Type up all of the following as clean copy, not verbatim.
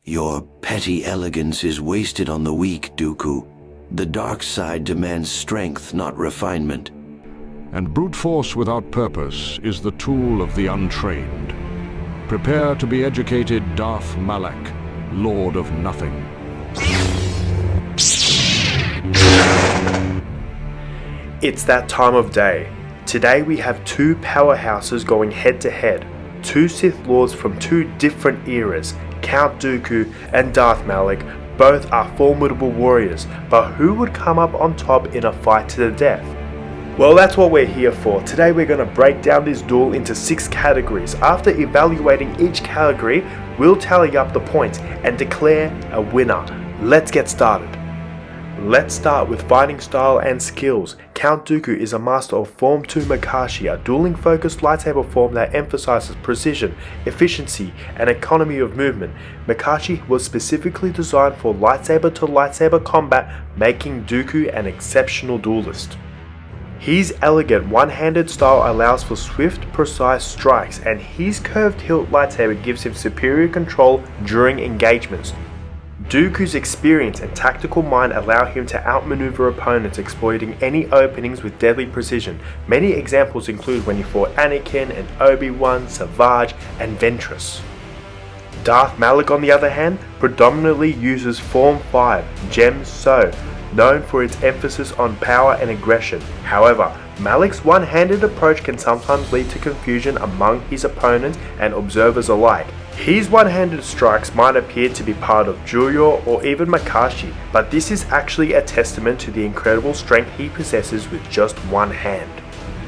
Your petty elegance is wasted on the weak, Dooku. The dark side demands strength, not refinement. And brute force without purpose is the tool of the untrained. Prepare to be educated, Darth Malak, Lord of Nothing. It's that time of day. Today we have two powerhouses going head to head. Two Sith Lords from two different eras, Count Dooku and Darth Malak. Both are formidable warriors, but who would come up on top in a fight to the death? Well, that's what we're here for. Today we're going to break down this duel into 6 categories. After evaluating each category, we'll tally up the points and declare a winner. Let's get started. Let's start with fighting style and skills. Count Dooku is a master of Form 2 Makashi, a dueling-focused lightsaber form that emphasizes precision, efficiency, and economy of movement. Makashi was specifically designed for lightsaber-to-lightsaber combat, making Dooku an exceptional duelist. His elegant one-handed style allows for swift, precise strikes, and his curved hilt lightsaber gives him superior control during engagements. Dooku's experience and tactical mind allow him to outmaneuver opponents, exploiting any openings with deadly precision. Many examples include when he fought Anakin and Obi-Wan, Savage, and Ventress. Darth Malak, on the other hand, predominantly uses Form 5, Gem So, known for its emphasis on power and aggression. However, Malak's one-handed approach can sometimes lead to confusion among his opponents and observers alike. His one-handed strikes might appear to be part of Juryor or even Makashi, but this is actually a testament to the incredible strength he possesses with just one hand.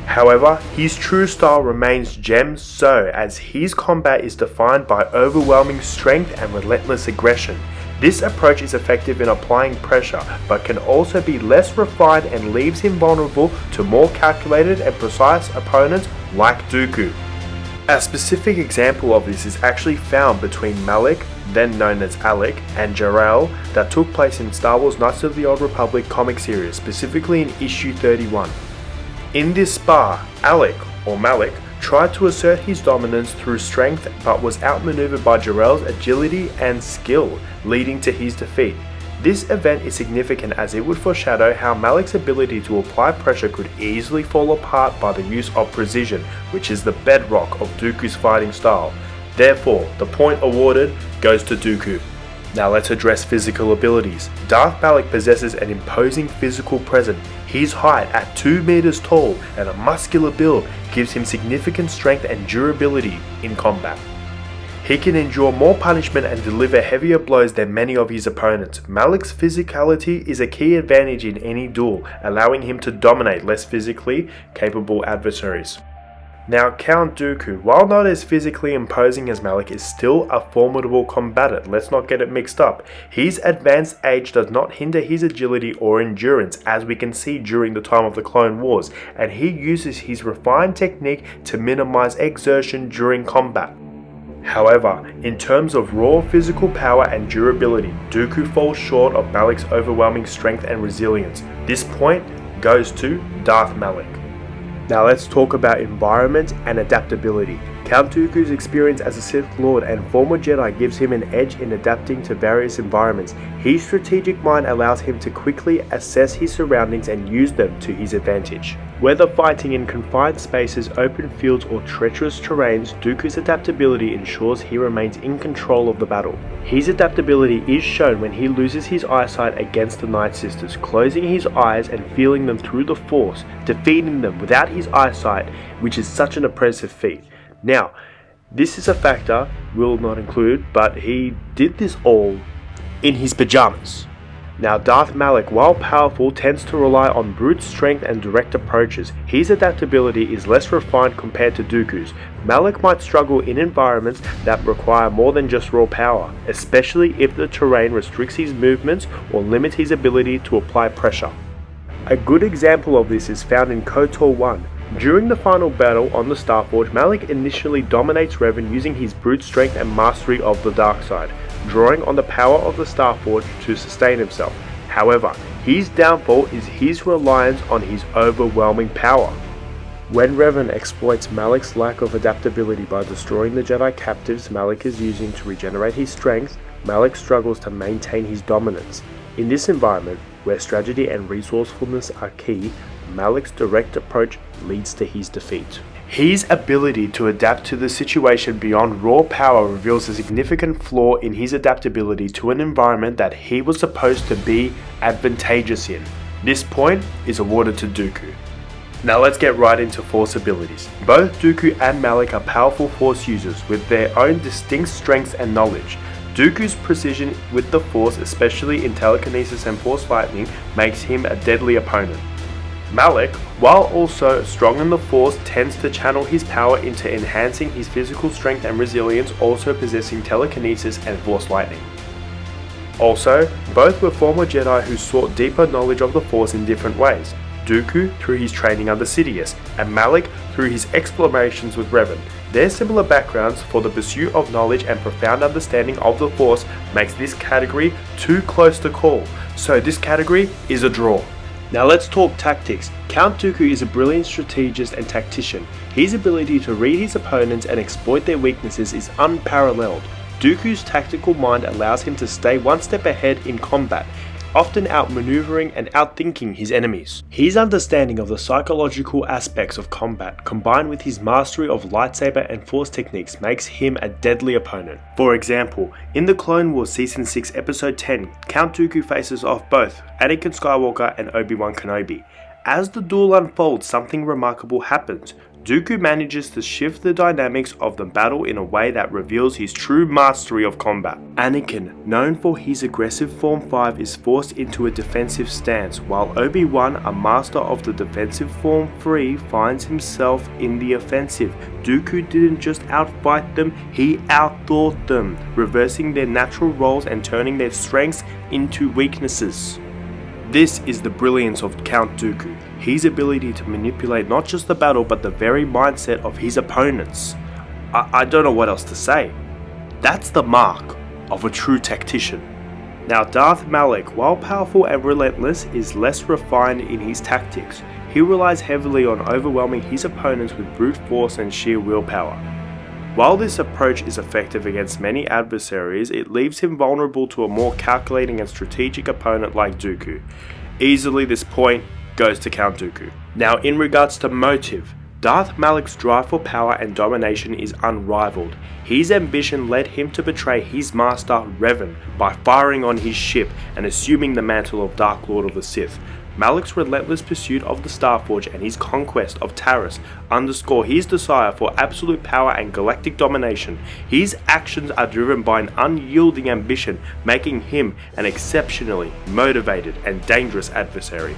However, his true style remains Gem So, as his combat is defined by overwhelming strength and relentless aggression. This approach is effective in applying pressure, but can also be less refined and leaves him vulnerable to more calculated and precise opponents like Dooku. A specific example of this is actually found between Malak, then known as Alec, and Jarael that took place in Star Wars Knights of the Old Republic comic series, specifically in issue 31. In this spar, Alec, or Malak, tried to assert his dominance through strength but was outmaneuvered by Jarael's agility and skill, leading to his defeat. This event is significant as it would foreshadow how Malak's ability to apply pressure could easily fall apart by the use of precision, which is the bedrock of Dooku's fighting style. Therefore, the point awarded goes to Dooku. Now let's address physical abilities. Darth Malak possesses an imposing physical presence. His height at 2 meters tall and a muscular build gives him significant strength and durability in combat. He can endure more punishment and deliver heavier blows than many of his opponents. Malak's physicality is a key advantage in any duel, allowing him to dominate less physically capable adversaries. Now, Count Dooku, while not as physically imposing as Malak, is still a formidable combatant. Let's not get it mixed up. His advanced age does not hinder his agility or endurance, as we can see during the time of the Clone Wars, and he uses his refined technique to minimize exertion during combat. However, in terms of raw physical power and durability, Dooku falls short of Malak's overwhelming strength and resilience. This point goes to Darth Malak. Now let's talk about environment and adaptability. Count Dooku's experience as a Sith Lord and former Jedi gives him an edge in adapting to various environments. His strategic mind allows him to quickly assess his surroundings and use them to his advantage. Whether fighting in confined spaces, open fields, or treacherous terrains, Dooku's adaptability ensures he remains in control of the battle. His adaptability is shown when he loses his eyesight against the Night Sisters, closing his eyes and feeling them through the Force, defeating them without his eyesight, which is such an impressive feat. Now, this is a factor we'll not include, but he did this all in his pajamas. Now, Darth Malak, while powerful, tends to rely on brute strength and direct approaches. His adaptability is less refined compared to Dooku's. Malak might struggle in environments that require more than just raw power, especially if the terrain restricts his movements or limits his ability to apply pressure. A good example of this is found in KOTOR 1. During the final battle on the Starforge, Malak initially dominates Revan using his brute strength and mastery of the dark side, drawing on the power of the Starforge to sustain himself. However, his downfall is his reliance on his overwhelming power. When Revan exploits Malak's lack of adaptability by destroying the Jedi captives Malak is using to regenerate his strength, Malak struggles to maintain his dominance. In this environment, where strategy and resourcefulness are key, Malak's direct approach leads to his defeat. His ability to adapt to the situation beyond raw power reveals a significant flaw in his adaptability to an environment that he was supposed to be advantageous in. This point is awarded to Dooku. Now let's get right into Force abilities. Both Dooku and Malak are powerful Force users with their own distinct strengths and knowledge. Dooku's precision with the Force, especially in telekinesis and Force lightning, makes him a deadly opponent. Malak, while also strong in the Force, tends to channel his power into enhancing his physical strength and resilience, also possessing telekinesis and Force lightning. Also, both were former Jedi who sought deeper knowledge of the Force in different ways. Dooku through his training under Sidious, and Malak through his explorations with Revan. Their similar backgrounds for the pursuit of knowledge and profound understanding of the Force makes this category too close to call, so this category is a draw. Now let's talk tactics. Count Dooku is a brilliant strategist and tactician. His ability to read his opponents and exploit their weaknesses is unparalleled. Dooku's tactical mind allows him to stay one step ahead in combat, often outmaneuvering and outthinking his enemies. His understanding of the psychological aspects of combat, combined with his mastery of lightsaber and Force techniques, makes him a deadly opponent. For example, in the Clone Wars Season 6 Episode 10, Count Dooku faces off both Anakin Skywalker and Obi-Wan Kenobi. As the duel unfolds, something remarkable happens. Dooku manages to shift the dynamics of the battle in a way that reveals his true mastery of combat. Anakin, known for his aggressive Form 5, is forced into a defensive stance, while Obi-Wan, a master of the defensive Form 3, finds himself in the offensive. Dooku didn't just outfight them, he outthought them, reversing their natural roles and turning their strengths into weaknesses. This is the brilliance of Count Dooku, his ability to manipulate not just the battle but the very mindset of his opponents. I don't know what else to say. That's the mark of a true tactician. Now Darth Malak, while powerful and relentless, is less refined in his tactics. He relies heavily on overwhelming his opponents with brute force and sheer willpower. While this approach is effective against many adversaries, it leaves him vulnerable to a more calculating and strategic opponent like Dooku. Easily this point goes to Count Dooku. Now in regards to motive, Darth Malak's drive for power and domination is unrivaled. His ambition led him to betray his master Revan by firing on his ship and assuming the mantle of Dark Lord of the Sith. Malak's relentless pursuit of the Starforge and his conquest of Taris underscore his desire for absolute power and galactic domination. His actions are driven by an unyielding ambition, making him an exceptionally motivated and dangerous adversary.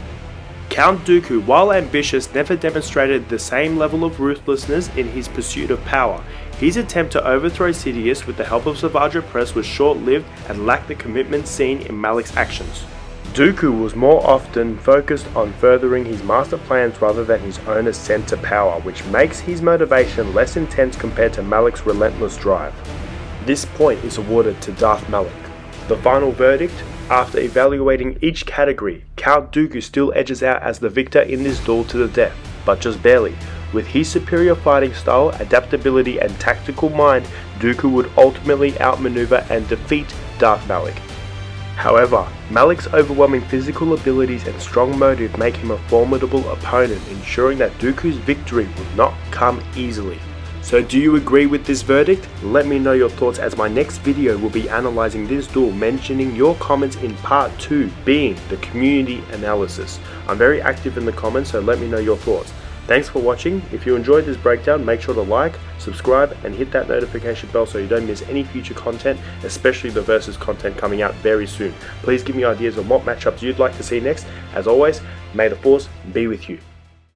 Count Dooku, while ambitious, never demonstrated the same level of ruthlessness in his pursuit of power. His attempt to overthrow Sidious with the help of Savage Opress was short-lived and lacked the commitment seen in Malak's actions. Dooku was more often focused on furthering his master plans rather than his own ascent to power, which makes his motivation less intense compared to Malak's relentless drive. This point is awarded to Darth Malak. The final verdict? After evaluating each category, Count Dooku still edges out as the victor in this duel to the death, but just barely. With his superior fighting style, adaptability and tactical mind, Dooku would ultimately outmaneuver and defeat Darth Malak. However, Malak's overwhelming physical abilities and strong motive make him a formidable opponent, ensuring that Dooku's victory will not come easily. So do you agree with this verdict? Let me know your thoughts, as my next video will be analysing this duel, mentioning your comments in part 2, being the community analysis. I'm very active in the comments, so let me know your thoughts. Thanks for watching. If you enjoyed this breakdown, make sure to like, subscribe and hit that notification bell so you don't miss any future content, especially the versus content coming out very soon. Please give me ideas on what matchups you'd like to see next. As always, may the Force be with you.